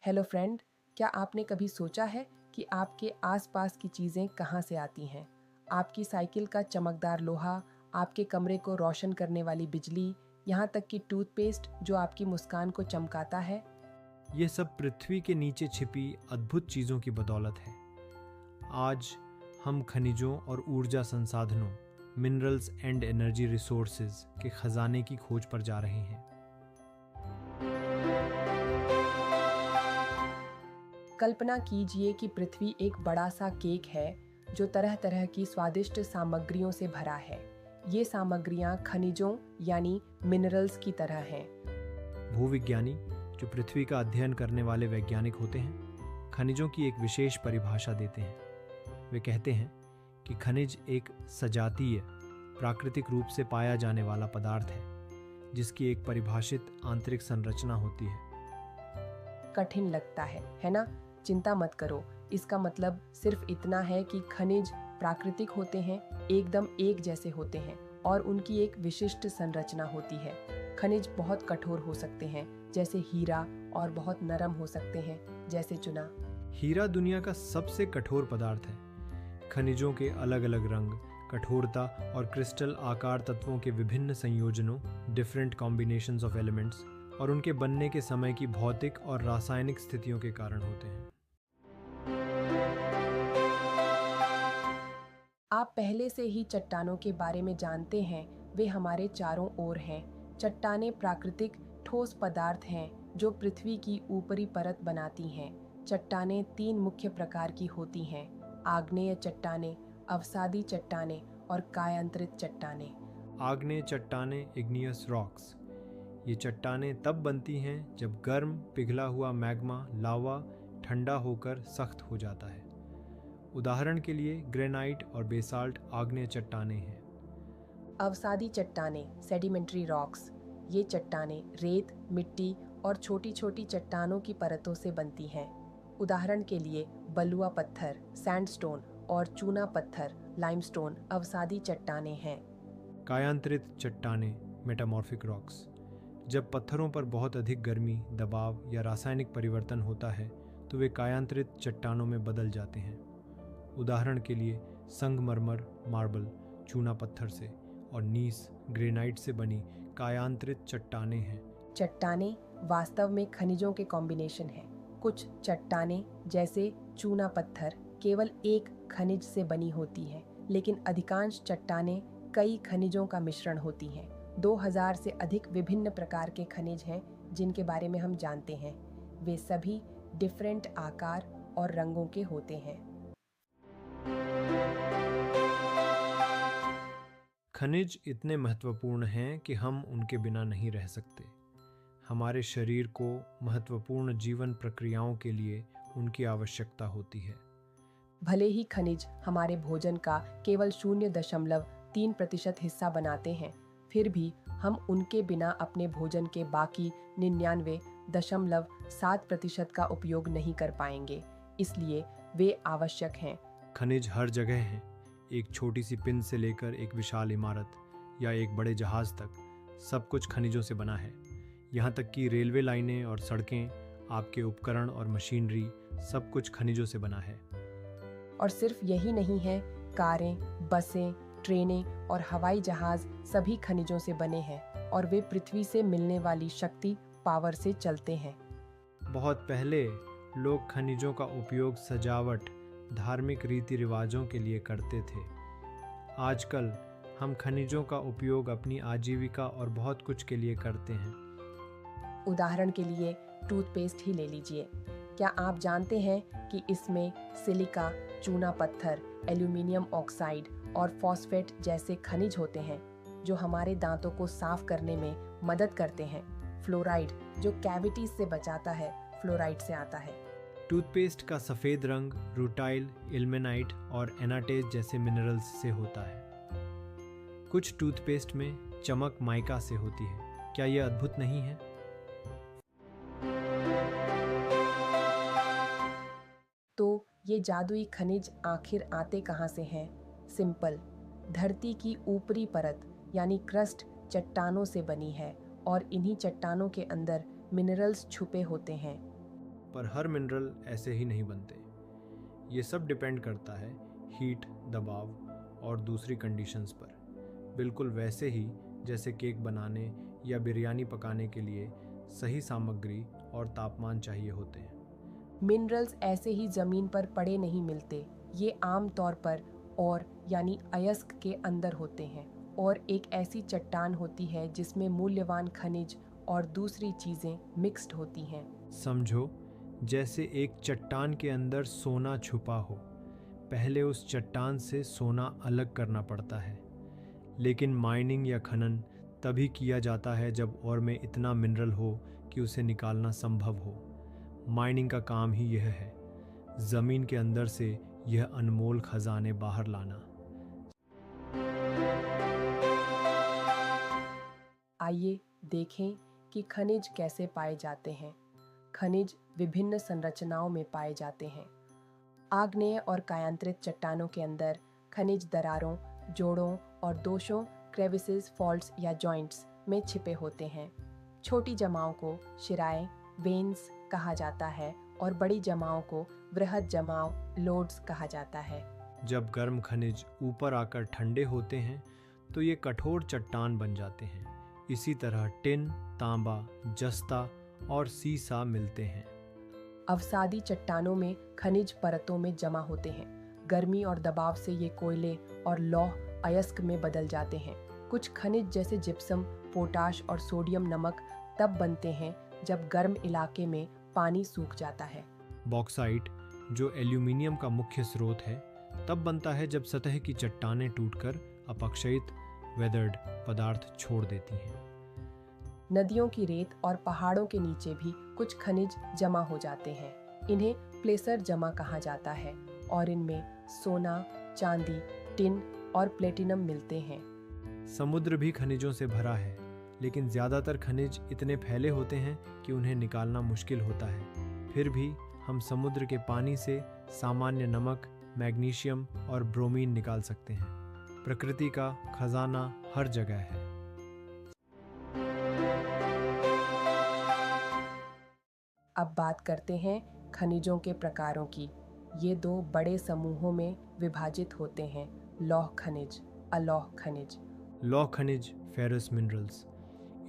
Hello friend, क्या आपने कभी सोचा है कि आपके आसपास की चीज़ें कहाँ से आती हैं? आपकी साइकिल का चमकदार लोहा, आपके कमरे को रोशन करने वाली बिजली, यहाँ तक कि टूथपेस्ट जो आपकी मुस्कान को चमकाता है। ये सब पृथ्वी के नीचे छिपी अद्भुत चीज़ों की बदौलत है। आज हम खनिजों और ऊर्जा संसाधनों, मिनरल्स एंड एनर्जी रिसोर्सेज के खजाने की खोज पर जा रहे हैं। कल्पना कीजिए कि पृथ्वी एक बड़ा सा केक है जो तरह तरह की स्वादिष्ट सामग्रियों से भरा है। ये सामग्रियाँ खनिजों यानी मिनरल्स की तरह हैं। भूविज्ञानी, जो पृथ्वी का अध्ययन करने वाले वैज्ञानिक होते हैं, खनिजों की एक विशेष परिभाषा देते हैं। वे कहते हैं कि खनिज एक सजातीय, प्राकृतिक रूप से पाया जाने वाला पदार्थ है जिसकी एक परिभाषित आंतरिक संरचना होती है। कठिन लगता है ना? चिंता मत करो, इसका मतलब सिर्फ इतना है कि खनिज प्राकृतिक होते हैं, एकदम एक जैसे होते हैं और उनकी एक विशिष्ट संरचना होती है। खनिज बहुत कठोर हो सकते हैं जैसे हीरा और बहुत नरम हो सकते हैं जैसे चुना। हीरा दुनिया का सबसे कठोर पदार्थ है। खनिजों के अलग अलग रंग, कठोरता और क्रिस्टल आकार तत्वों के विभिन्न संयोजनों, डिफरेंट कॉम्बिनेशंस ऑफ एलिमेंट्स, और उनके बनने के समय की भौतिक और रासायनिक स्थितियों के कारण होते हैं। आप पहले से ही चट्टानों के बारे में जानते हैं, वे हमारे चारों ओर हैं। चट्टानें प्राकृतिक ठोस पदार्थ हैं जो पृथ्वी की ऊपरी परत बनाती हैं। चट्टानें तीन मुख्य प्रकार की होती हैं: आग्नेय चट्टानें, अवसादी चट्टानें और कायांतरित चट्टानें। आग्नेय चट्टानें, इग्नियस रॉक्स, ये चट्टानें तब बनती हैं जब गर्म पिघला हुआ मैग्मा लावा ठंडा होकर सख्त हो जाता है। उदाहरण के लिए ग्रेनाइट और बेसाल्ट आग्नेय चट्टानें हैं। अवसादी चट्टानें, सेडिमेंट्री रॉक्स, ये चट्टानें रेत, मिट्टी और छोटी छोटी चट्टानों की परतों से बनती हैं। उदाहरण के लिए बलुआ पत्थर, सैंडस्टोन और चूना पत्थर, लाइमस्टोन अवसादी चट्टानें हैं। कायांतरित चट्टानें, मेटामॉर्फिक रॉक्स, जब पत्थरों पर बहुत अधिक गर्मी, दबाव या रासायनिक परिवर्तन होता है तो वे कायांतरित चट्टानों में बदल जाते हैं। उदाहरण के लिए संगमरमर मार्बल चूना पत्थर से और नीस ग्रेनाइट से बनी कायांतरित चट्टानें हैं। चट्टानें वास्तव में खनिजों के कॉम्बिनेशन हैं। कुछ चट्टानें जैसे चूना पत्थर केवल एक खनिज से बनी होती हैं, लेकिन अधिकांश चट्टानें कई खनिजों का मिश्रण होती हैं। 2000 से अधिक विभिन्न प्रकार के खनिज हैं जिनके बारे में हम जानते हैं। वे सभी डिफरेंट आकार और रंगों के होते हैं। खनिज इतने महत्वपूर्ण हैं कि हम उनके बिना नहीं रह सकते। हमारे शरीर को महत्वपूर्ण जीवन प्रक्रियाओं के लिए उनकी आवश्यकता होती है। भले ही खनिज हमारे भोजन का केवल 0.3% हिस्सा बनाते हैं, फिर भी हम उनके बिना अपने भोजन के बाकी 99.7% का उपयोग नहीं कर पाएंगे, इसलिए वे आवश्यक हैं। खनिज हर जगह हैं, एक छोटी सी पिन से लेकर एक विशाल इमारत या एक बड़े जहाज तक, सब कुछ खनिजों से बना है। यहाँ तक कि रेलवे लाइनें और सड़कें, आपके उपकरण और मशीनरी, सब कुछ खनिजों से बना है। और सिर्फ यही नहीं है, कारें, बसें, ट्रेनें और हवाई जहाज सभी खनिजों से बने हैं और वे पृथ्वी से मिलने वाली शक्ति पावर से चलते हैं। बहुत पहले लोग खनिजों का उपयोग सजावट, धार्मिक रीति रिवाजों के लिए करते थे। आजकल हम खनिजों का उपयोग अपनी आजीविका और बहुत कुछ के लिए करते हैं। उदाहरण के लिए टूथपेस्ट ही ले लीजिए। क्या आप जानते हैं कि इसमें सिलिका, चूना पत्थर, एल्यूमिनियम ऑक्साइड और फॉस्फेट जैसे खनिज होते हैं जो हमारे दांतों को साफ करने में मदद करते हैं। फ्लोराइड, जो कैविटीज से बचाता है, फ्लोराइड से आता है। टूथपेस्ट का सफ़ेद रंग रूटाइल, इल्मेनाइट और एनाटेज जैसे मिनरल्स से होता है। कुछ टूथपेस्ट में चमक माइका से होती है। क्या यह अद्भुत नहीं है? तो ये जादुई खनिज आखिर आते कहाँ से हैं? सिंपल, धरती की ऊपरी परत यानी क्रस्ट चट्टानों से बनी है और इन्हीं चट्टानों के अंदर मिनरल्स छुपे होते हैं। पर हर मिनरल ऐसे ही नहीं बनते। ये सब डिपेंड करता है हीट, दबाव और दूसरी कंडीशंस पर। बिल्कुल वैसे ही जैसे केक बनाने या बिरयानी पकाने के लिए सही सामग्री और तापमान चाहिए होते हैं। मिनरल्स ऐसे ही जमीन पर पड़े नहीं मिलते। ये आम तौर पर और यानी अयस्क के अंदर होते हैं और एक ऐसी चट्टान होती है जिसमें मूल्यवान खनिज और दूसरी चीजें मिक्स्ड होती हैं। समझो जैसे एक चट्टान के अंदर सोना छुपा हो। पहले उस चट्टान से सोना अलग करना पड़ता है, लेकिन माइनिंग या खनन तभी किया जाता है जब और में इतना मिनरल हो कि उसे निकालना संभव हो। माइनिंग का काम ही यह है, जमीन के अंदर से यह अनमोल खजाने बाहर लाना। आइए देखें कि खनिज कैसे पाए जाते हैं। खनिज विभिन्न संरचनाओं में पाए जाते हैं। आग्नेय और कायांतरित चट्टानों के अंदर खनिज दरारों, जोड़ों और दोषों, क्रेविसेस, फॉल्ट्स या जॉइंट्स में छिपे होते हैं। छोटी जमाओं को शिराएं, वेन्स कहा जाता है और बड़ी जमाओं को वृहद जमाव, लोड्स कहा जाता है। जब गर्म खनिज ऊपर आकर ठंडे होते हैं तो ये कठोर चट्टान बन जाते हैं। इसी तरह टिन, तांबा, जस्ता और सीसा मिलते हैं। अवसादी चट्टानों में खनिज परतों में जमा होते हैं। गर्मी और दबाव से ये कोयले और लौह अयस्क में बदल जाते हैं। कुछ खनिज जैसे जिप्सम, पोटाश और सोडियम नमक तब बनते हैं जब गर्म इलाके में पानी सूख जाता है। बॉक्साइट, जो एल्यूमिनियम का मुख्य स्रोत है, तब बनता है जब सतह की चट्टानें टूटकर अपक्षयित वेदर्ड पदार्थ छोड़ देती हैं। नदियों की रेत और पहाड़ों के नीचे भी कुछ खनिज जमा हो जाते हैं। इन्हें प्लेसर जमा कहा जाता है और इनमें सोना, चांदी, टिन और प्लेटिनम मिलते हैं। समुद्र भी खनिजों से भरा है, लेकिन ज़्यादातर खनिज इतने फैले होते हैं कि उन्हें निकालना मुश्किल होता है। फिर भी हम समुद्र के पानी से सामान्य नमक, मैग्नीशियम और ब्रोमीन निकाल सकते हैं। प्रकृति का खजाना हर जगह है। अब बात करते हैं खनिजों के प्रकारों की। ये दो बड़े समूहों में विभाजित होते हैं, लौह खनिज, अलौह खनिज। लौह खनिज, फेरस मिनरल्स।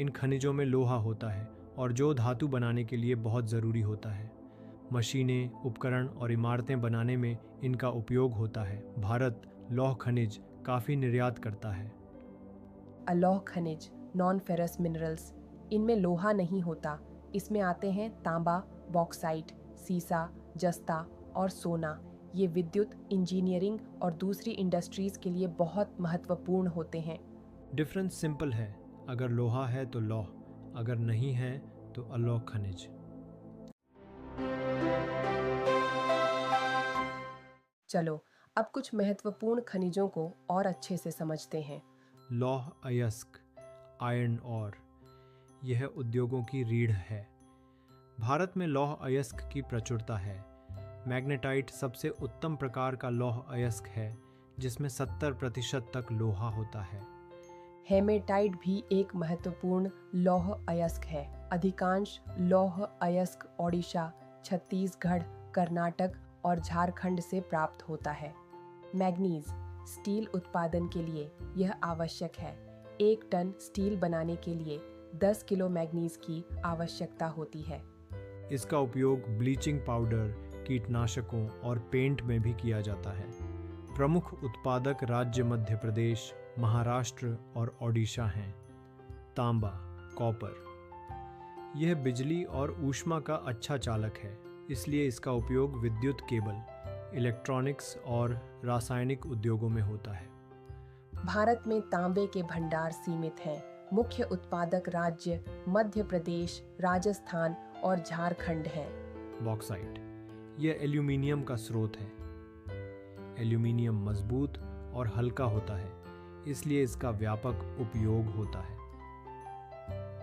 इन खनिजों में लोहा होता है और जो धातु बनाने के लिए बहुत ज़रूरी होता है। मशीनें, उपकरण और इमारतें बनाने में इनका उपयोग होता है। भारत लौह खनिज काफ़ी निर्यात करता है। अलौह खनिज, नॉन फेरस मिनरल्स। इनमें लोहा नहीं होता। इसमें आते हैं तांबा, बॉक्साइट, सीसा, जस्ता और सोना। ये विद्युत, इंजीनियरिंग और दूसरी इंडस्ट्रीज के लिए बहुत महत्वपूर्ण होते हैं। डिफरेंस सिंपल है, अगर लोहा है तो लौह, अगर नहीं है तो अलौह खनिज। चलो अब कुछ महत्वपूर्ण खनिजों को और अच्छे से समझते हैं। लौह अयस्क, आयरन और यह उद्योगों की रीढ़ है। भारत में लौह अयस्क की प्रचुरता है। मैग्नेटाइट सबसे उत्तम प्रकार का लौह अयस्क है, जिसमें 70% तक लोहा होता है। हेमेटाइट भी एक महत्वपूर्ण लौह अयस्क है। अधिकांश लौह अयस्क ओडिशा, छत्तीसगढ़, कर्नाटक और झारखंड से प्राप्त होता है। मैग्नीज, स्टील उत्पादन के लिए यह आवश्यक है। 1 टन स्टील बनाने के लिए 10 किलो मैग्नीज की आवश्यकता होती है। इसका उपयोग ब्लीचिंग पाउडर, कीटनाशकों और पेंट में भी किया जाता है। प्रमुख उत्पादक राज्य मध्य प्रदेश, महाराष्ट्र और ओडिशा हैं। तांबा, कॉपर। यह बिजली और ऊष्मा का अच्छा चालक है, इसलिए इसका उपयोग विद्युत केबल, इलेक्ट्रॉनिक्स और रासायनिक उद्योगों में होता है। भारत में तांबे के भंडार सीमित हैं। मुख्य उत्पादक राज्य मध्य प्रदेश, राजस्थान और झारखंड हैं। बॉक्साइट, यह एल्यूमिनियम का स्रोत है। एल्यूमिनियम मजबूत और हल्का होता है, इसलिए इसका व्यापक उपयोग होता है।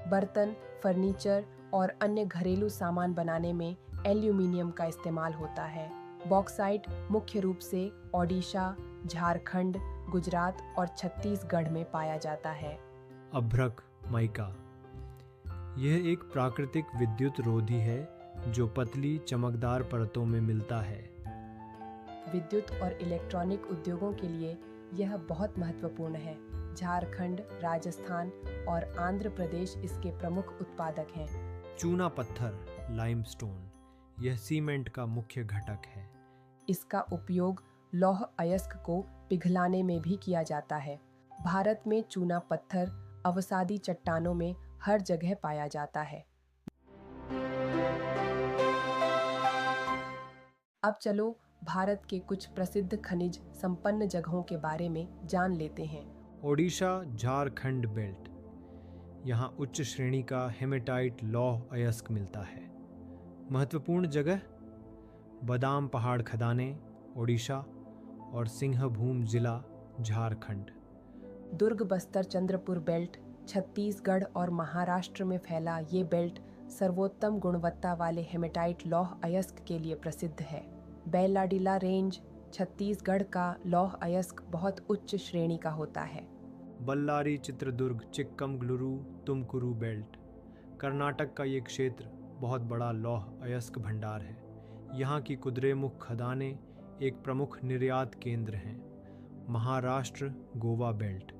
बर्तन, फर्नीचर और अन्य घरेलू सामान बनाने में एल्यूमिनियम का इस्तेमाल होता है। बॉक्साइट मुख्य रूप से ओडिशा, झारखंड, गुजरात और छत्तीसगढ़ में पाया जाता है। अभ्रक, माइका। यह एक प्राकृतिक विद्युत रोधी है जो पतली चमकदार परतों में मिलता है। विद्युत और इलेक्ट्रॉनिक उद्योगों के लिए यह बहुत महत्वपूर्ण है। झारखंड, राजस्थान और आंध्र प्रदेश इसके प्रमुख उत्पादक हैं। चूना पत्थर लाइमस्टोन, यह सीमेंट का मुख्य घटक है। इसका उपयोग लौह अयस्क को पिघलाने में भी किया जाता है। भारत में चूना पत्थर अवसादी चट्टानों में हर जगह पाया जाता है। अब चलो भारत के कुछ प्रसिद्ध खनिज संपन्न जगहों के बारे में जान लेते हैं। ओडिशा झारखंड बेल्ट, यहाँ उच्च श्रेणी का हेमेटाइट लौह अयस्क मिलता है। महत्वपूर्ण जगह बादाम पहाड़ खदानें ओडिशा और सिंहभूम जिला झारखंड। दुर्ग बस्तर चंद्रपुर बेल्ट छत्तीसगढ़ और महाराष्ट्र में फैला ये बेल्ट सर्वोत्तम गुणवत्ता वाले हेमेटाइट लौह अयस्क के लिए प्रसिद्ध है। बैलाडीला रेंज छत्तीसगढ़ का लौह अयस्क बहुत उच्च श्रेणी का होता है। बल्लारी चित्रदुर्ग चिक्कमगलुरु तुमकुरु बेल्ट, कर्नाटक का ये क्षेत्र बहुत बड़ा लौह अयस्क भंडार है। यहाँ की कुद्रेमुख खदानें एक प्रमुख निर्यात केंद्र हैं। महाराष्ट्र गोवा बेल्ट,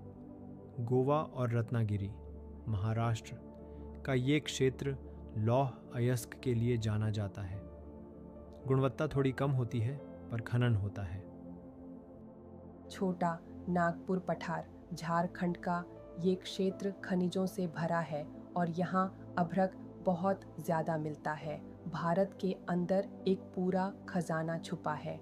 गोवा और रत्नागिरी महाराष्ट्र का ये क्षेत्र लौह अयस्क के लिए जाना जाता है। गुणवत्ता थोड़ी कम होती है पर खनन होता है। छोटा नागपुर पठार झारखंड का ये क्षेत्र खनिजों से भरा है और यहाँ अभ्रक बहुत ज़्यादा मिलता है। भारत के अंदर एक पूरा खजाना छुपा है।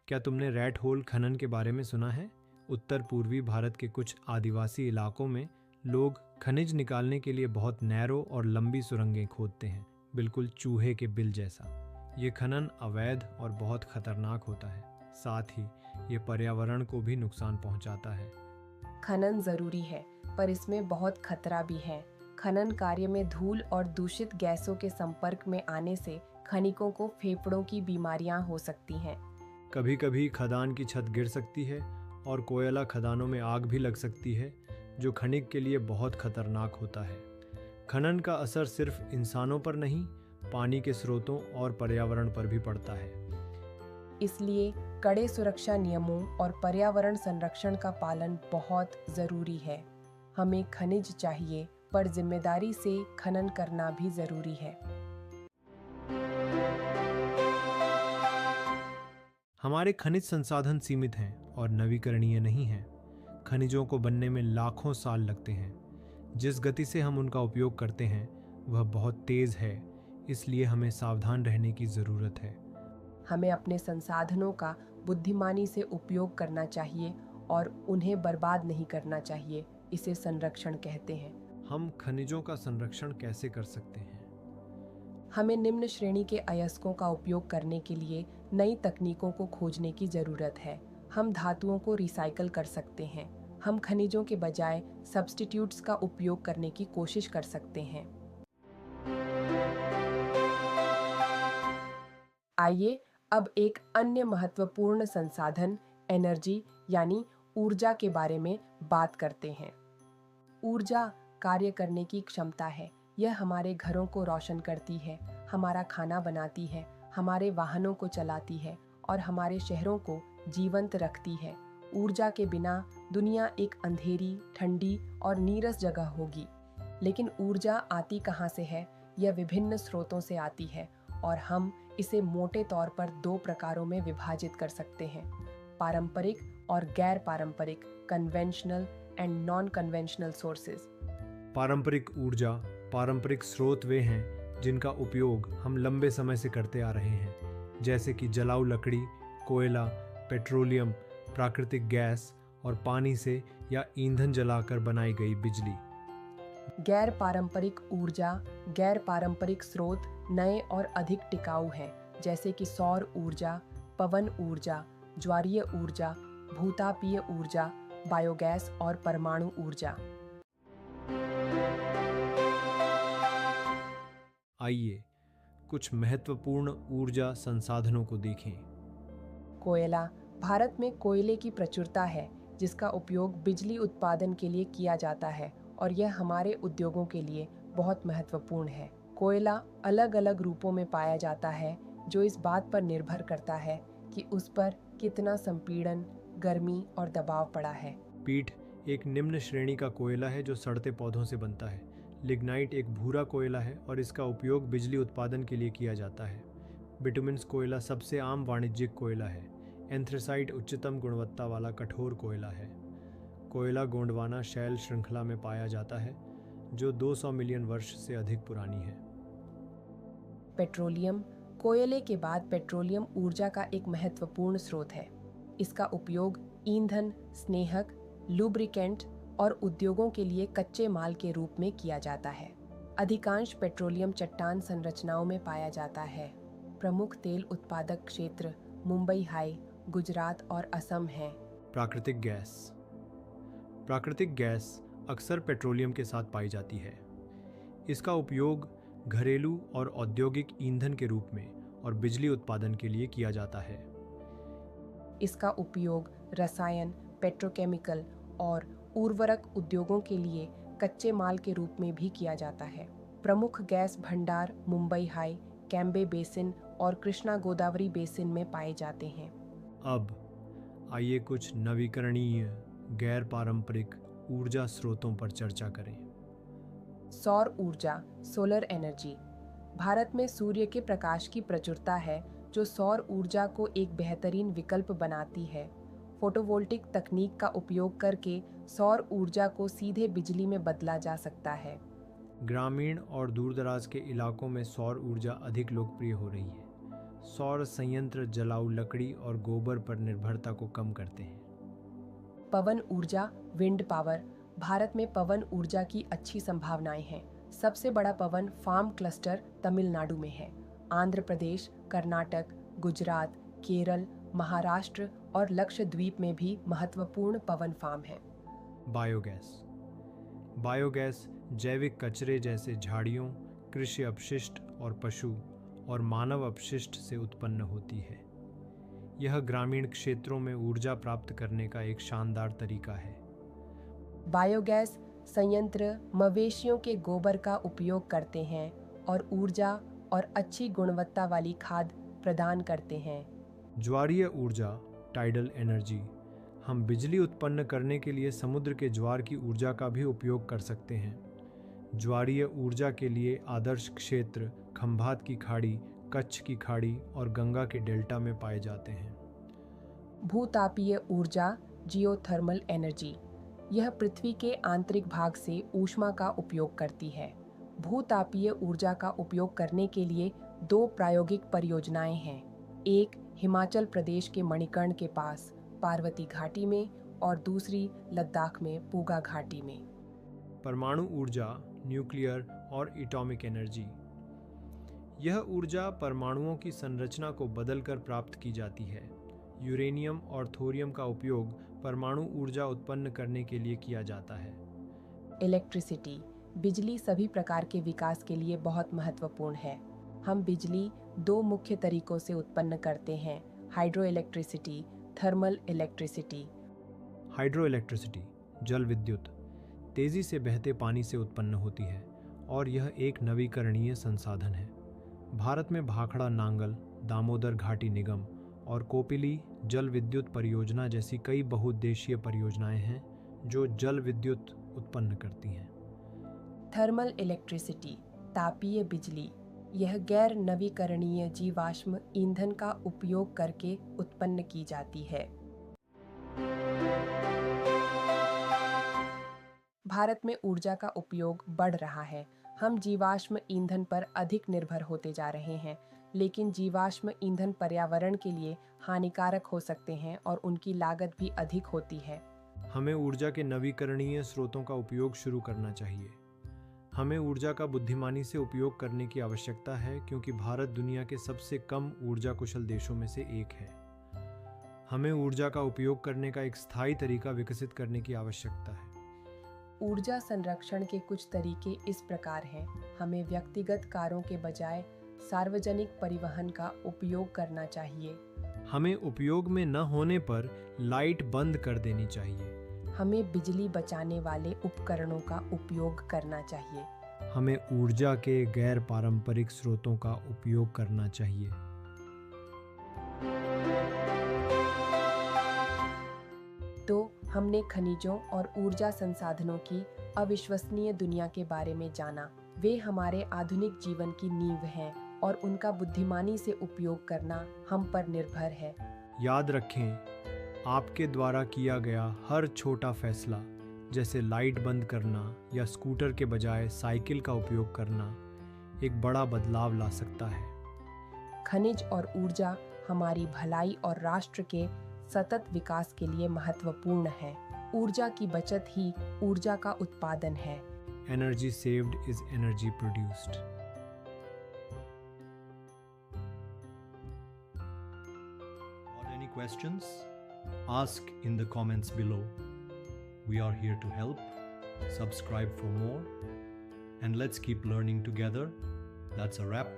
क्या तुमने रैट होल खनन के बारे में सुना है? उत्तर पूर्वी भारत के कुछ आदिवासी इलाकों में लोग खनिज निकालने के लिए बहुत नैरो और लंबी सुरंगें खोदते हैं, बिल्कुल चूहे के बिल जैसा। ये खनन अवैध और बहुत खतरनाक होता है, साथ ही ये पर्यावरण को भी नुकसान पहुंचाता है। खनन जरूरी है पर इसमें बहुत खतरा भी है। खनन कार्य में धूल और दूषित गैसों के संपर्क में आने से खनिकों को फेफड़ों की बीमारियां हो सकती हैं। कभी कभी खदान की छत गिर सकती है और कोयला खदानों में आग भी लग सकती है, जो खनिक के लिए बहुत खतरनाक होता है। खनन का असर सिर्फ इंसानों पर नहीं, पानी के स्रोतों और पर्यावरण पर भी पड़ता है। इसलिए कड़े सुरक्षा नियमों और पर्यावरण संरक्षण का पालन बहुत जरूरी है। हमें खनिज चाहिए पर जिम्मेदारी से खनन करना भी जरूरी है। हमारे खनिज संसाधन सीमित हैं और नवीकरणीय नहीं हैं। खनिजों को बनने में लाखों साल लगते हैं। जिस गति से हम उनका उपयोग करते हैं वह बहुत तेज है, इसलिए हमें सावधान रहने की ज़रूरत है। हमें अपने संसाधनों का बुद्धिमानी से उपयोग करना चाहिए और उन्हें बर्बाद नहीं करना चाहिए। इसे संरक्षण कहते हैं। हम खनिजों का संरक्षण कैसे कर सकते हैं? हमें निम्न श्रेणी के अयस्कों का उपयोग करने के लिए नई तकनीकों को खोजने की ज़रूरत है। हम धातुओं को रिसाइकल कर सकते हैं। हम खनिजों के बजाय सब्स्टिट्यूट्स का उपयोग करने की कोशिश कर सकते हैं। आइए अब एक अन्य महत्वपूर्ण संसाधन एनर्जी यानी ऊर्जा के बारे में बात करते हैं। ऊर्जा कार्य करने की क्षमता है। यह हमारे घरों को रोशन करती है, हमारा खाना बनाती है, हमारे वाहनों को चलाती है और हमारे शहरों को जीवंत रखती है। ऊर्जा के बिना दुनिया एक अंधेरी, ठंडी और नीरस जगह होगी। लेकिन ऊर्जा आती कहाँ से है? यह विभिन्न स्रोतों से आती है और हम इसे मोटे तौर पर दो प्रकारों में विभाजित कर सकते हैं: पारंपरिक और गैर पारंपरिक, conventional and non conventional sources. पारंपरिक ऊर्जा, पारंपरिक स्रोत वे हैं जिनका उपयोग हम लंबे समय से करते आ रहे हैं, जैसे कि जलाऊ लकड़ी, कोयला, पेट्रोलियम, प्राकृतिक गैस और पानी से या ईंधन जलाकर बनाई गई बिजली। गैर पारंपरिक ऊर्जा, गैर पारंपरिक स्रोत नए और अधिक टिकाऊ हैं, जैसे कि सौर ऊर्जा, पवन ऊर्जा, ज्वारीय ऊर्जा, भूतापीय ऊर्जा, बायोगैस और परमाणु ऊर्जा। आइए कुछ महत्वपूर्ण ऊर्जा संसाधनों को देखें। कोयला। भारत में कोयले की प्रचुरता है, जिसका उपयोग बिजली उत्पादन के लिए किया जाता है और यह हमारे उद्योगों के लिए बहुत महत्वपूर्ण है। कोयला अलग अलग रूपों में पाया जाता है, जो इस बात पर निर्भर करता है कि उस पर कितना संपीड़न, गर्मी और दबाव पड़ा है। पीट एक निम्न श्रेणी का कोयला है जो सड़ते पौधों से बनता है। लिग्नाइट एक भूरा कोयला है और इसका उपयोग बिजली उत्पादन के लिए किया जाता है। बिटुमिन्स कोयला सबसे आम वाणिज्यिक कोयला है। एंथ्रेसाइट उच्चतम गुणवत्ता वाला कठोर कोयला है। कोयला गोंडवाना शैल श्रृंखला में पाया जाता है, जो 200 मिलियन वर्ष से अधिक पुरानी है। पेट्रोलियम कोयले के बाद पेट्रोलियम ऊर्जा का एक महत्वपूर्ण स्रोत है। इसका उपयोग ईंधन, स्नेहक, लुब्रिकेंट और उद्योगों के लिए कच्चे माल के रूप में किया जाता है। अधिकांश पेट्रोलियम चट्टान संरचनाओं में पाया जाता है। प्रमुख तेल उत्पादक क्षेत्र मुंबई हाई, गुजरात और असम हैं। प्राकृतिक गैस। प्राकृतिक गैस अक्सर पेट्रोलियम के साथ पाई जाती है। इसका उपयोग घरेलू और औद्योगिक ईंधन के रूप में और बिजली उत्पादन के लिए किया जाता है। इसका उपयोग रसायन, पेट्रोकेमिकल और उर्वरक उद्योगों के लिए कच्चे माल के रूप में भी किया जाता है। प्रमुख गैस भंडार मुंबई हाई, कैम्बे बेसिन और कृष्णा गोदावरी बेसिन में पाए जाते हैं। अब आइए कुछ नवीकरणीय गैर पारंपरिक ऊर्जा स्रोतों पर चर्चा करें। सौर ऊर्जा, सोलर एनर्जी। भारत में सूर्य के प्रकाश की प्रचुरता है, जो सौर ऊर्जा को एक बेहतरीन विकल्प बनाती है। फोटोवोल्टिक तकनीक का उपयोग करके सौर ऊर्जा को सीधे बिजली में बदला जा सकता है। ग्रामीण और दूरदराज के इलाकों में सौर ऊर्जा अधिक लोकप्रिय हो रही है। सौर संयंत्र जलाऊ लकड़ी और गोबर पर निर्भरता को कम करते हैं। पवन ऊर्जा, विंड पावर। भारत में पवन ऊर्जा की अच्छी संभावनाएं हैं। सबसे बड़ा पवन फार्म क्लस्टर तमिलनाडु में है। आंध्र प्रदेश, कर्नाटक, गुजरात, केरल, महाराष्ट्र और लक्षद्वीप में भी महत्वपूर्ण पवन फार्म हैं। बायोगैस। बायोगैस जैविक कचरे जैसे झाड़ियों, कृषि अपशिष्ट और पशु और मानव अपशिष्ट से उत्पन्न होती है। यह ग्रामीण क्षेत्रों में ऊर्जा प्राप्त करने का एक शानदार तरीका है। बायोगैस संयंत्र मवेशियों के गोबर का उपयोग करते हैं और ऊर्जा और अच्छी गुणवत्ता वाली खाद प्रदान करते हैं। ज्वारीय ऊर्जा, टाइडल एनर्जी। हम बिजली उत्पन्न करने के लिए समुद्र के ज्वार की ऊर्जा का भी उपयोग कर सकते हैं। ज्वारीय ऊर्जा के लिए आदर्श क्षेत्र खंभात की खाड़ी, कच्छ की खाड़ी और गंगा के डेल्टा में पाए जाते हैं। भूतापीय ऊर्जा, जियोथर्मल एनर्जी। यह पृथ्वी के आंतरिक भाग से ऊष्मा का उपयोग करती है। भूतापीय ऊर्जा का उपयोग करने के लिए 2 प्रायोगिक परियोजनाएं हैं। एक हिमाचल प्रदेश के मणिकर्ण के पास पार्वती घाटी में और दूसरी लद्दाख में पूगा घाटी में। परमाणु ऊर्जा, न्यूक्लियर और एटॉमिक एनर्जी। यह ऊर्जा परमाणुओं की संरचना को बदलकर प्राप्त की जाती है। यूरेनियम और थोरियम का उपयोग परमाणु ऊर्जा उत्पन्न करने के लिए किया जाता है। इलेक्ट्रिसिटी, बिजली सभी प्रकार के विकास के लिए बहुत महत्वपूर्ण है। हम बिजली 2 मुख्य तरीकों से उत्पन्न करते हैं, hydro electricity, thermal electricity. Hydro electricity, जल विद्युत, तेजी से बहते पानी से उत्पन्न होती है और यह एक नवीकरणीय संसाधन है। भारत में भाखड़ा नांगल, दामोदर घाटी निगम और कोपिली जल विद्युत परियोजना जैसी कई बहुउद्देशीय परियोजनाएं हैं जो जल विद्युत उत्पन्न करती हैं। थर्मल इलेक्ट्रिसिटी, तापीय बिजली। यह गैर नवीकरणीय जीवाश्म ईंधन का उपयोग करके उत्पन्न की जाती है। भारत में ऊर्जा का उपयोग बढ़ रहा है। हम जीवाश्म ईंधन पर अधिक निर्भर होते जा रहे हैं, लेकिन जीवाश्म ईंधन पर्यावरण के लिए हानिकारक हो सकते हैं और उनकी लागत भी अधिक होती है। हमें ऊर्जा के नवीकरणीय स्रोतों का उपयोग शुरू करना चाहिए। हमें ऊर्जा का बुद्धिमानी से उपयोग करने की आवश्यकता है क्योंकि भारत दुनिया के सबसे कम ऊर्जा कुशल देशों में से एक है। हमें ऊर्जा का उपयोग करने का एक स्थायी तरीका विकसित करने की आवश्यकता है। ऊर्जा संरक्षण के कुछ तरीके इस प्रकार हैं। हमें व्यक्तिगत कारों के बजाय सार्वजनिक परिवहन का उपयोग करना चाहिए। हमें उपयोग में न होने पर लाइट बंद कर देनी चाहिए। हमें बिजली बचाने वाले उपकरणों का उपयोग करना चाहिए। हमें ऊर्जा के गैर पारंपरिक स्रोतों का उपयोग करना चाहिए। तो हमने खनिजों और ऊर्जा संसाधनों की अविश्वसनीय दुनिया के बारे में जाना। वे हमारे आधुनिक जीवन की नींव हैं और उनका बुद्धिमानी से उपयोग करना हम पर निर्भर है। याद रखें, आपके द्वारा किया गया हर छोटा फैसला, जैसे लाइट बंद करना या स्कूटर के बजाय साइकिल का उपयोग करना, एक बड़ा बदलाव ला सकता है। खनिज और ऊर्जा हमारी भलाई और राष्ट्र के सतत विकास के लिए महत्वपूर्ण है। ऊर्जा की बचत ही ऊर्जा का उत्पादन है। Energy saved is energy produced. Got any questions? Ask in the comments below. We are here to help. Subscribe for more. And let's keep learning together. That's a wrap.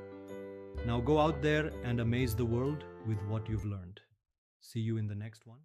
Now go out there and amaze the world with what you've learned. See you in the next one.